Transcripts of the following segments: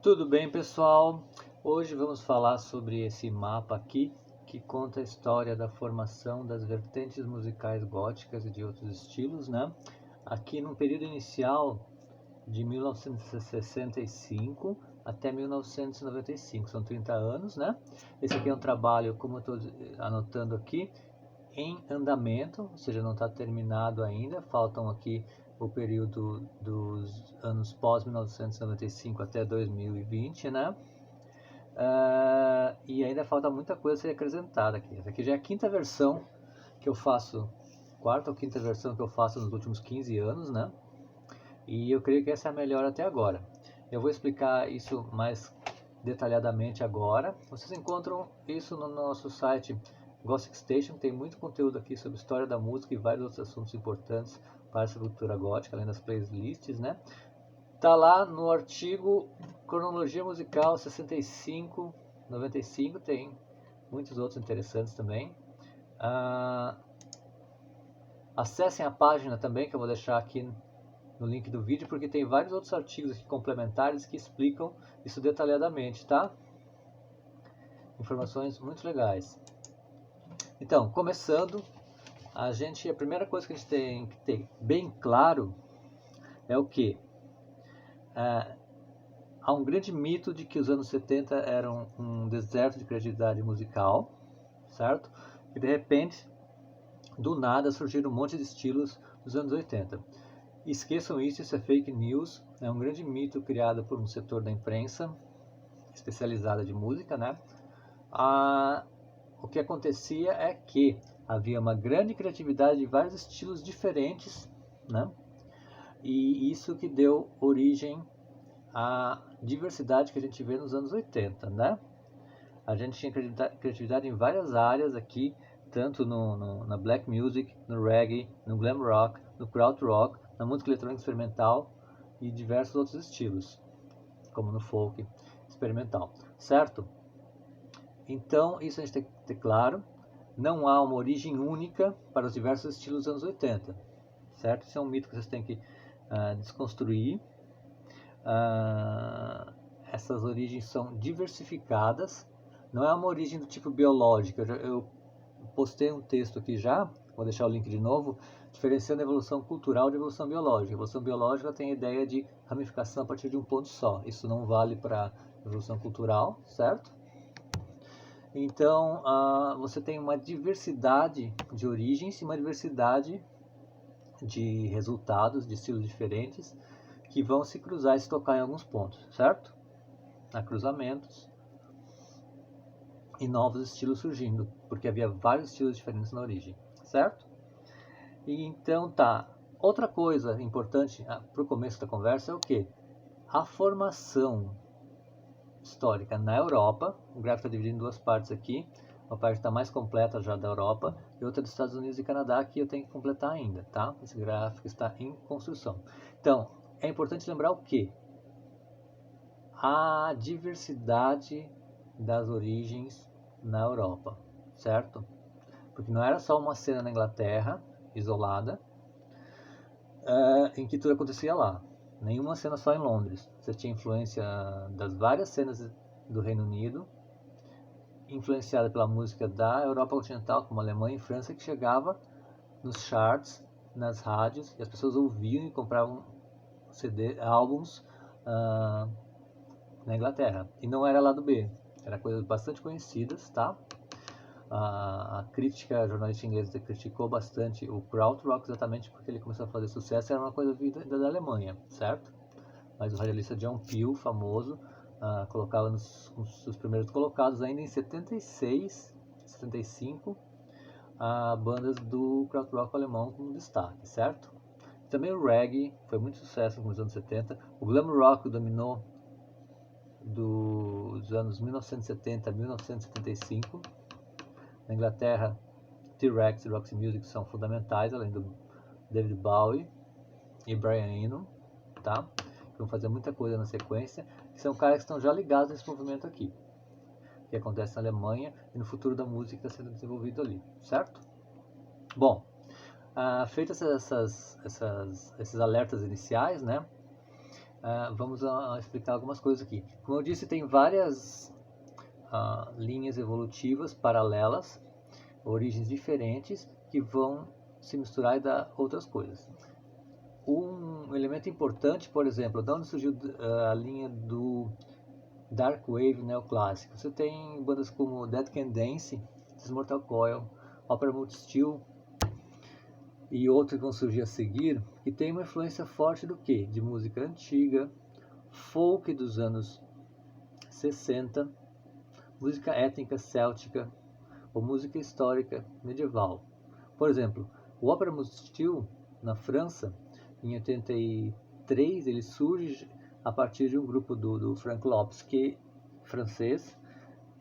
Tudo bem, pessoal? Hoje vamos falar sobre esse mapa aqui que conta a história da formação das vertentes musicais góticas e de outros estilos, né? Aqui no período inicial de 1965 até 1995, são 30 anos, né? Esse aqui é um trabalho, como eu estou anotando aqui, em andamento, ou seja, não está terminado ainda, faltam aqui o período dos anos pós 1995 até 2020, né? E ainda falta muita coisa a ser acrescentada aqui. Essa aqui já é a quinta versão que eu faço, quarta ou quinta versão que eu faço nos últimos 15 anos, né? E eu creio que essa é a melhor até agora. Eu vou explicar isso mais detalhadamente agora. Vocês encontram isso no nosso site Gothic Station, tem muito conteúdo aqui sobre história da música e vários outros assuntos importantes para essa cultura gótica, além das playlists, né? Tá lá no artigo Cronologia Musical 65-95, tem muitos outros interessantes também. Acessem a página também, que eu vou deixar aqui no link do vídeo, porque tem vários outros artigos aqui complementares que explicam isso detalhadamente, tá? Informações muito legais. Então, começando, a primeira coisa que a gente tem que ter bem claro é o que? Há um grande mito de que os anos 70 eram um deserto de criatividade musical, certo? E de repente, do nada, surgiram um monte de estilos dos anos 80. Esqueçam isso é fake news, é um grande mito criado por um setor da imprensa especializada de música, né? O que acontecia é que havia uma grande criatividade de vários estilos diferentes, né? E isso que deu origem à diversidade que a gente vê nos anos 80, né? A gente tinha criatividade em várias áreas aqui, tanto na black music, no reggae, no glam rock, no krautrock, na música eletrônica experimental e diversos outros estilos, como no folk experimental, certo? Então, isso a gente tem que ter claro. Não há uma origem única para os diversos estilos dos anos 80, certo? Isso é um mito que vocês têm que desconstruir. Essas origens são diversificadas. Não é uma origem do tipo biológica. Eu postei um texto aqui já, vou deixar o link de novo, diferenciando a evolução cultural de evolução biológica. A evolução biológica tem a ideia de ramificação a partir de um ponto só. Isso não vale para a evolução cultural, certo? Então, você tem uma diversidade de origens e uma diversidade de resultados, de estilos diferentes, que vão se cruzar e se tocar em alguns pontos, certo? Há cruzamentos e novos estilos surgindo, porque havia vários estilos diferentes na origem, certo? E então tá. Outra coisa importante para o começo da conversa é o que? A formação histórica na Europa. O gráfico está dividido em duas partes aqui. Uma parte está mais completa já da Europa e outra dos Estados Unidos e Canadá, que eu tenho que completar ainda, tá? Esse gráfico está em construção. Então, é importante lembrar o que? A diversidade das origens na Europa, certo? Porque não era só uma cena na Inglaterra, isolada, em que tudo acontecia lá. Nenhuma cena só em Londres. Você tinha influência das várias cenas do Reino Unido, influenciada pela música da Europa continental, como Alemanha e França, que chegava nos charts, nas rádios, e as pessoas ouviam e compravam álbuns na Inglaterra. E não era lado B, era coisas bastante conhecidas, tá? A crítica jornalista inglesa criticou bastante o krautrock exatamente porque ele começou a fazer sucesso, era uma coisa vinda da Alemanha, certo? Mas o radialista John Peel, famoso, colocava nos seus primeiros colocados ainda em 76, 75, bandas do krautrock alemão como destaque, certo? Também o reggae foi muito sucesso nos anos 70, o glam rock dominou dos anos 1970 a 1975. Na Inglaterra, T-Rex e Roxy Music são fundamentais, além do David Bowie e Brian Eno, tá? Que vão fazer muita coisa na sequência, que são caras que estão já ligados nesse movimento aqui, que acontece na Alemanha e no futuro da música que está sendo desenvolvido ali, certo? Bom, feitos esses alertas iniciais, né? vamos explicar algumas coisas aqui. Como eu disse, tem várias linhas evolutivas paralelas, origens diferentes, que vão se misturar e dar outras coisas. Um elemento importante, por exemplo, de onde surgiu a linha do Dark Wave neoclássico. Você tem bandas como Dead Can Dance, Mortal Coil, Opera Mode Steel e outros que vão surgir a seguir, que tem uma influência forte do que? De música antiga, folk dos anos 60, música étnica céltica ou música histórica medieval. Por exemplo, o Opera Mode Steel na França, em 83, ele surge a partir de um grupo do Frank Lopes, francês,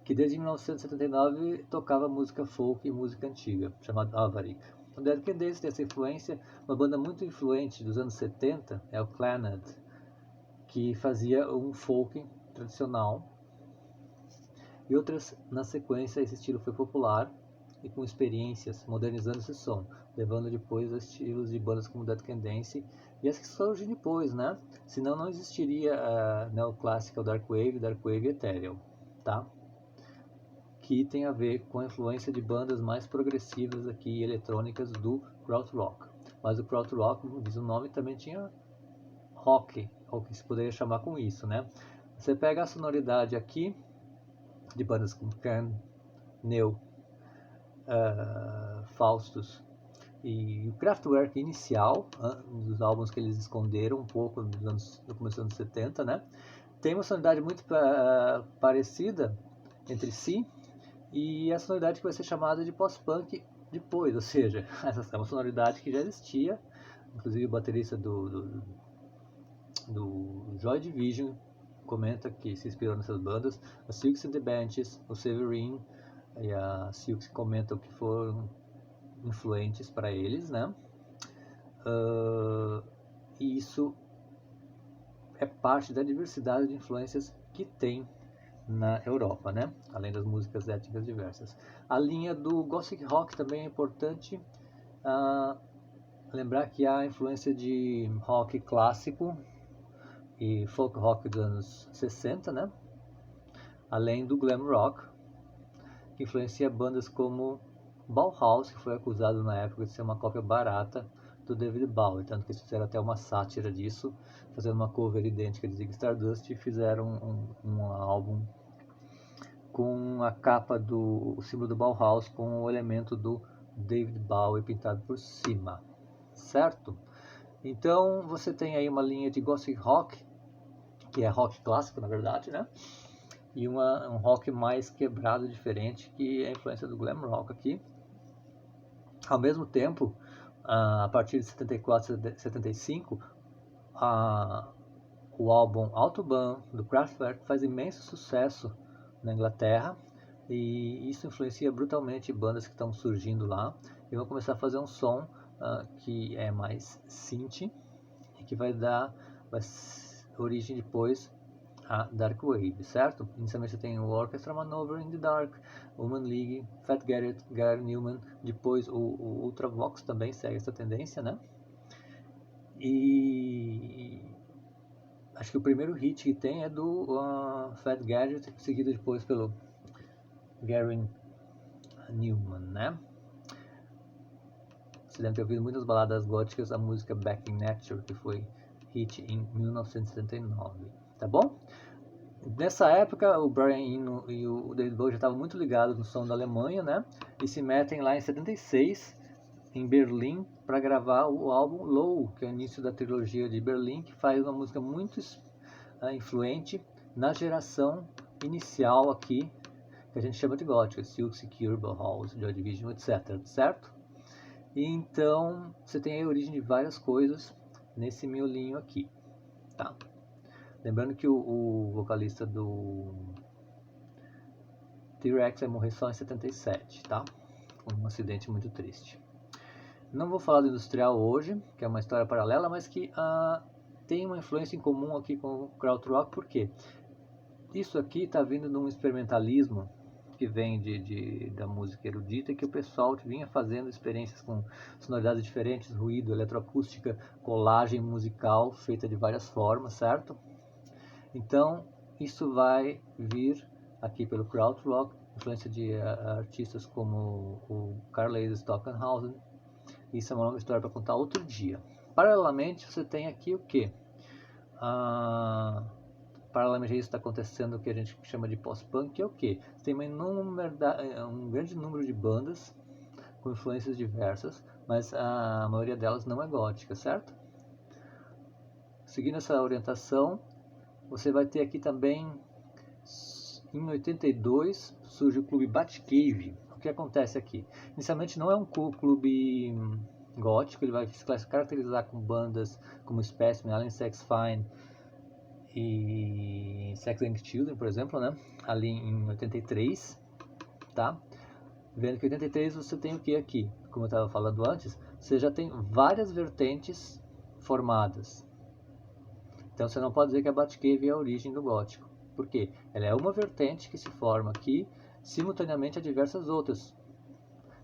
que desde 1979 tocava música folk e música antiga, chamado Avarik. O Dead Can Dance tem essa influência. Uma banda muito influente dos anos 70 é o Clannad, que fazia um folk tradicional. E outras, na sequência, esse estilo foi popular e com experiências, modernizando esse som, levando depois a estilos de bandas como Dead Can Dance e as que surgem depois, né? Senão não existiria a neoclássica, o Dark Wave Ethereal, tá? Que tem a ver com a influência de bandas mais progressivas aqui, eletrônicas do krautrock. Mas o krautrock, como diz o nome, também tinha rock, ou que se poderia chamar com isso, né? Você pega a sonoridade aqui de bandas como Kern, Neu, Faustus e o Kraftwerk inicial, dos álbuns que eles esconderam um pouco no começo dos anos 70, né? Tem uma sonoridade muito parecida entre si, e a sonoridade que vai ser chamada de post-punk depois, ou seja, essa é uma sonoridade que já existia, inclusive o baterista do Joy Division comenta que se inspirou nessas bandas, a Silks and the Benches, o Severin e a Silks comentam que foram influentes para eles, né? E isso é parte da diversidade de influências que tem na Europa, né? Além das músicas étnicas diversas. A linha do Gothic Rock também é importante lembrar que há a influência de rock clássico e folk rock dos anos 60, né? Além do glam rock, que influencia bandas como Bauhaus, que foi acusado na época de ser uma cópia barata do David Bowie, tanto que eles fizeram até uma sátira disso, fazendo uma cover idêntica de Ziggy Stardust e fizeram um álbum com a capa o símbolo do Bauhaus com o elemento do David Bowie pintado por cima, certo? Então você tem aí uma linha de Gothic Rock, que é rock clássico na verdade, né? E um rock mais quebrado, diferente, que é a influência do glam rock aqui. Ao mesmo tempo, a partir de 74, 75, o álbum Autobahn do Kraftwerk faz imenso sucesso na Inglaterra, e isso influencia brutalmente bandas que estão surgindo lá e vão começar a fazer um som que é mais synth e que vai dar origem depois a Dark Wave, certo? Inicialmente você tem o Orchestra Manover in the Dark, Human League, Fat Garrett, Gary Newman, depois o Ultravox também segue essa tendência, né? E acho que o primeiro hit que tem é do Fat Gadget, seguido depois pelo Gary Newman, né? Você deve ter ouvido muitas baladas góticas, a música Back in Nature, que foi hit em 1979, tá bom? Nessa época, o Brian Eno e o David Bowie já estavam muito ligados no som da Alemanha, né? E se metem lá em 76, em Berlim, para gravar o álbum Low, que é o início da trilogia de Berlim, que faz uma música muito influente na geração inicial aqui, que a gente chama de gótica, Silk, Secure, Bauhaus, Joy Division, etc, certo? E então, você tem a origem de várias coisas nesse miolinho aqui, tá? Lembrando que o vocalista do T-Rex vai morrer só em 77, tá? Um acidente muito triste. Não vou falar do industrial hoje, que é uma história paralela, mas que tem uma influência em comum aqui com o krautrock, porque isso aqui está vindo de um experimentalismo que vem da música erudita, que o pessoal vinha fazendo experiências com sonoridades diferentes, ruído, eletroacústica, colagem musical feita de várias formas, certo? Então, isso vai vir aqui pelo krautrock, influência de artistas como o Carl Stockenhausen. Isso é uma longa história para contar outro dia. Paralelamente, você tem aqui o que? Paralelamente a isso está acontecendo o que a gente chama de pós-punk, que é o que? Você tem um grande número de bandas com influências diversas, mas a maioria delas não é gótica, certo? Seguindo essa orientação, você vai ter aqui também, em 82, surge o clube Batcave. O que acontece aqui? Inicialmente não é um clube gótico, ele vai se caracterizar com bandas como Specimen, Alan Sex Fine e Sex and Children, por exemplo, né? Ali em 83, tá? Vendo que em 83 você tem o que aqui? Como eu estava falando antes, você já tem várias vertentes formadas. Então você não pode dizer que a Batcave é a origem do gótico. Por quê? Ela é uma vertente que se forma aqui simultaneamente a diversas outras,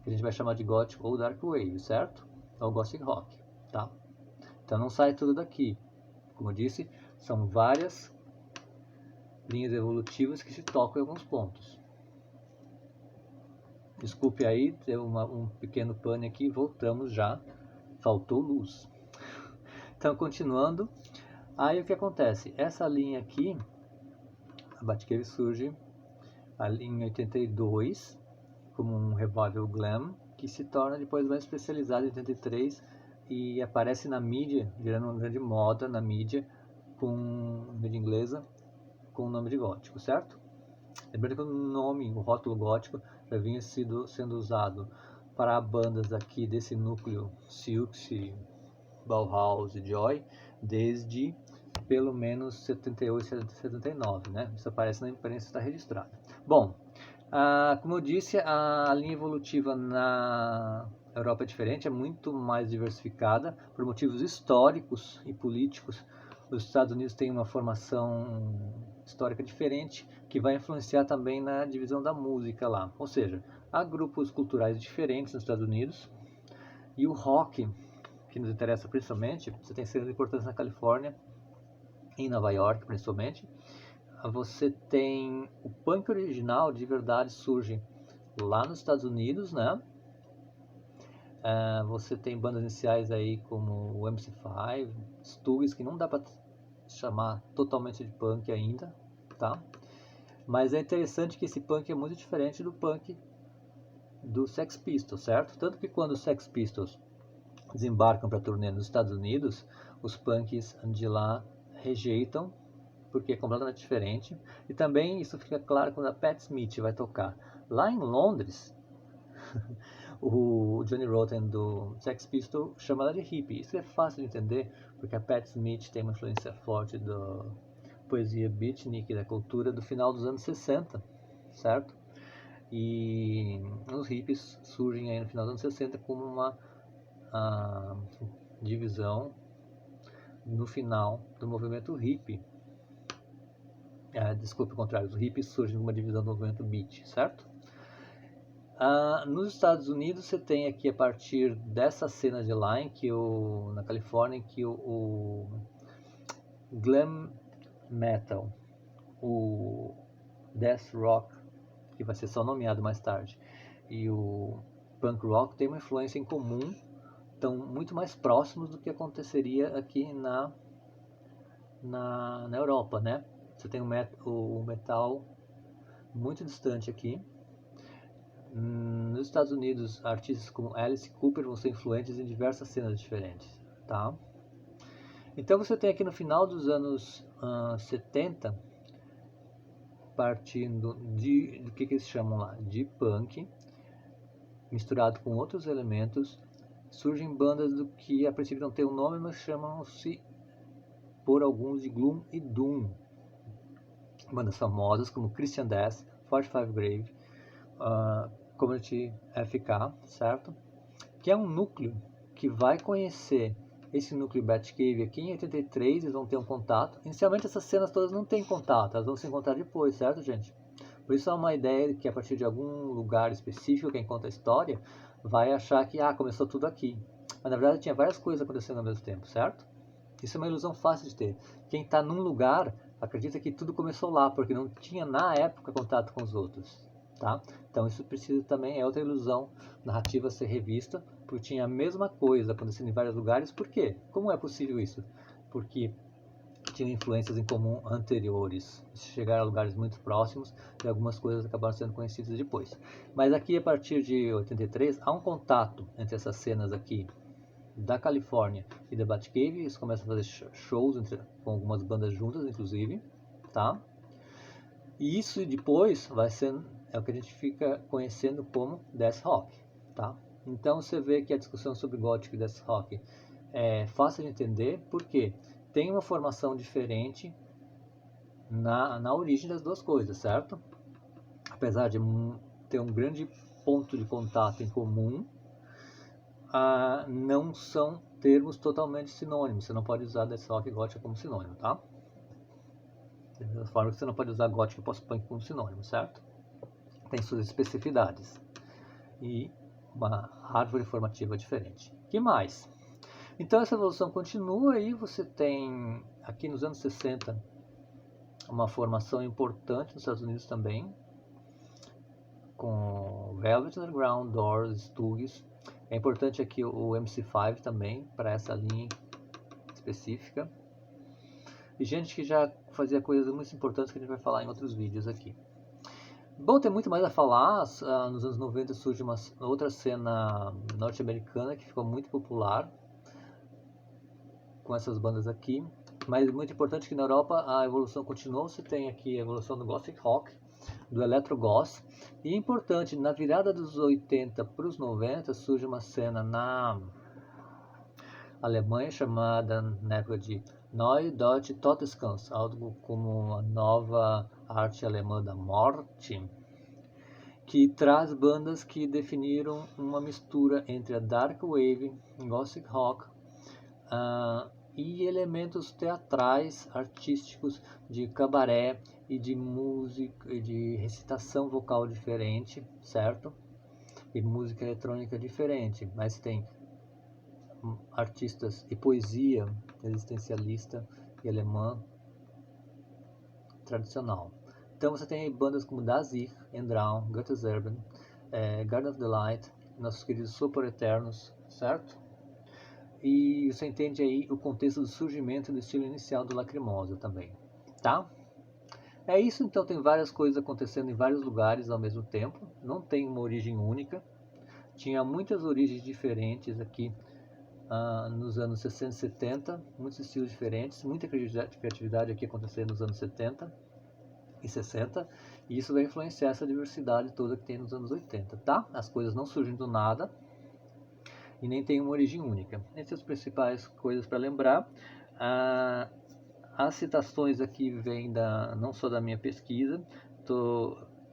que a gente vai chamar de gótico ou dark wave, certo? Ou gothic rock, tá? Então não sai tudo daqui. Como eu disse, são várias linhas evolutivas que se tocam em alguns pontos. Desculpe aí, deu um pequeno pane aqui, voltamos já. Faltou luz. Então, continuando. Aí o que acontece? Essa linha aqui, a Batcave surge ali em 82, como um revival glam, que se torna depois mais especializado em 83 e aparece na mídia, virando uma grande moda na mídia, com mídia inglesa, com o nome de gótico, certo? Lembrando que o rótulo gótico já vinha sendo usado para bandas aqui desse núcleo Silks, Bauhaus e Joy desde pelo menos 78, 79, né? Isso aparece na imprensa, está registrado. Bom, como eu disse, a linha evolutiva na Europa é diferente, é muito mais diversificada por motivos históricos e políticos. Os Estados Unidos têm uma formação histórica diferente que vai influenciar também na divisão da música lá. Ou seja, há grupos culturais diferentes nos Estados Unidos e o rock, que nos interessa principalmente, você tem cenas importantes na Califórnia, em Nova York principalmente. Você tem o punk original de verdade surge lá nos Estados Unidos, né? Você tem bandas iniciais aí como o MC5, Stooges, que não dá para chamar totalmente de punk ainda, tá? Mas é interessante que esse punk é muito diferente do punk do Sex Pistols, certo? Tanto que quando os Sex Pistols desembarcam para turnê nos Estados Unidos, os punks de lá rejeitam, porque é completamente diferente. E também isso fica claro quando a Pat Smith vai tocar. Lá em Londres, o Johnny Rotten do Sex Pistols chama ela de hippie. Isso é fácil de entender, porque a Pat Smith tem uma influência forte da poesia beatnik, da cultura do final dos anos 60, certo? E os hippies surgem aí no final dos anos 60 como uma divisão no final do movimento hippie. Desculpe, o contrário, os hippies surgem como uma divisão do movimento beat, certo? Nos Estados Unidos você tem aqui a partir dessa cena de lá, na Califórnia, que o glam metal, o death rock, que vai ser só nomeado mais tarde, e o punk rock tem uma influência em comum, estão muito mais próximos do que aconteceria aqui na Europa, né? Você tem o metal muito distante aqui. Nos Estados Unidos, artistas como Alice Cooper vão ser influentes em diversas cenas diferentes, tá? Então você tem aqui no final dos anos 70, partindo do que eles chamam lá de punk, misturado com outros elementos, surgem bandas do que a princípio não tem um nome, mas chamam-se por alguns de Gloom e Doom. Bandas famosas como Christian Death, 45 Grave, Community FK, certo? Que é um núcleo que vai conhecer esse núcleo Batcave aqui em 83, eles vão ter um contato. Inicialmente essas cenas todas não têm contato, elas vão se encontrar depois, certo, gente? Por isso é uma ideia que a partir de algum lugar específico quem conta a história vai achar que começou tudo aqui. Mas na verdade tinha várias coisas acontecendo ao mesmo tempo, certo? Isso é uma ilusão fácil de ter. Quem está num lugar acredita que tudo começou lá, porque não tinha na época contato com os outros. Tá? Então isso precisa também, é outra ilusão narrativa a ser revista, porque tinha a mesma coisa acontecendo em vários lugares. Por quê? Como é possível isso? Porque tinham influências em comum anteriores, chegaram a lugares muito próximos e algumas coisas acabaram sendo conhecidas depois. Mas aqui, a partir de 83, há um contato entre essas cenas aqui da Califórnia e da Batcave. Eles começam a fazer shows com algumas bandas juntas, inclusive, tá? E isso depois vai ser o que a gente fica conhecendo como Death Rock, tá? Então você vê que a discussão sobre gótico e Death Rock é fácil de entender, porque tem uma formação diferente na origem das duas coisas, certo? Apesar de ter um grande ponto de contato em comum, não são termos totalmente sinônimos. Você não pode usar Death Rock e gótica como sinônimo, tá? Da mesma forma que você não pode usar gótica e post-punk como sinônimo, certo? Tem suas especificidades e uma árvore formativa diferente. Que mais? Então essa evolução continua e você tem aqui nos anos 60 uma formação importante nos Estados Unidos também, com Velvet Underground, Doors, Stooges. É importante aqui o MC5 também, para essa linha específica. E gente que já fazia coisas muito importantes que a gente vai falar em outros vídeos aqui. Bom, tem muito mais a falar. Nos anos 90 surge uma outra cena norte-americana que ficou muito popular, com essas bandas aqui. Mas muito importante que na Europa a evolução continuou. Você tem aqui a evolução do Gothic Rock, do Electro Goth. E é importante, na virada dos 80 para os 90 surge uma cena na Alemanha chamada, na época, de Neue Deutsche Todeskunst, algo como a nova arte alemã da morte, que traz bandas que definiram uma mistura entre a Dark Wave, Gothic Rock, e elementos teatrais, artísticos, de cabaré e de música e de recitação vocal diferente, certo? E música eletrônica diferente, mas tem artistas e poesia existencialista e alemã tradicional. Então você tem bandas como Das Ich, Endraun, Goetheserben, Garden of the Light, nossos queridos Super Eternos, certo? E você entende aí o contexto do surgimento do estilo inicial do Lacrimosa também, tá? É isso, então tem várias coisas acontecendo em vários lugares ao mesmo tempo, não tem uma origem única, tinha muitas origens diferentes aqui nos anos 60 e 70, muitos estilos diferentes, muita criatividade aqui acontecendo nos anos 70 e 60, e isso vai influenciar essa diversidade toda que tem nos anos 80, tá? As coisas não surgem do nada, e nem tem uma origem única. Essas principais coisas para lembrar. As citações aqui vêm não só da minha pesquisa,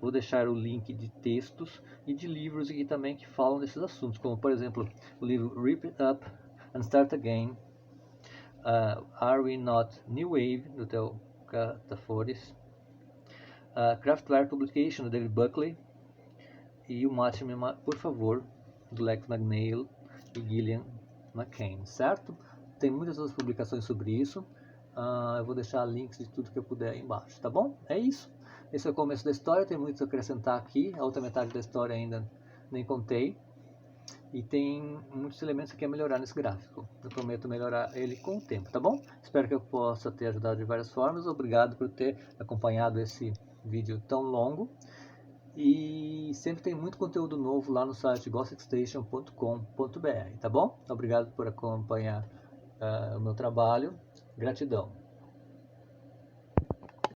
vou deixar o link de textos e de livros aqui também que falam desses assuntos, como por exemplo o livro Rip It Up and Start Again, Are We Not New Wave, do Theo Catafores, Kraftwerk Publication, do David Buckley, e o Máximo, por favor, do Lex McNeil e Gillian McCain, certo? Tem muitas outras publicações sobre isso. Eu vou deixar links de tudo que eu puder aí embaixo, tá bom? É isso. Esse é o começo da história, tem muito a acrescentar aqui. A outra metade da história ainda nem contei. E tem muitos elementos que é melhorar nesse gráfico. Eu prometo melhorar ele com o tempo, tá bom? Espero que eu possa ter ajudado de várias formas. Obrigado por ter acompanhado esse vídeo tão longo. E sempre tem muito conteúdo novo lá no site gossicstation.com.br, tá bom? Obrigado por acompanhar o meu trabalho. Gratidão.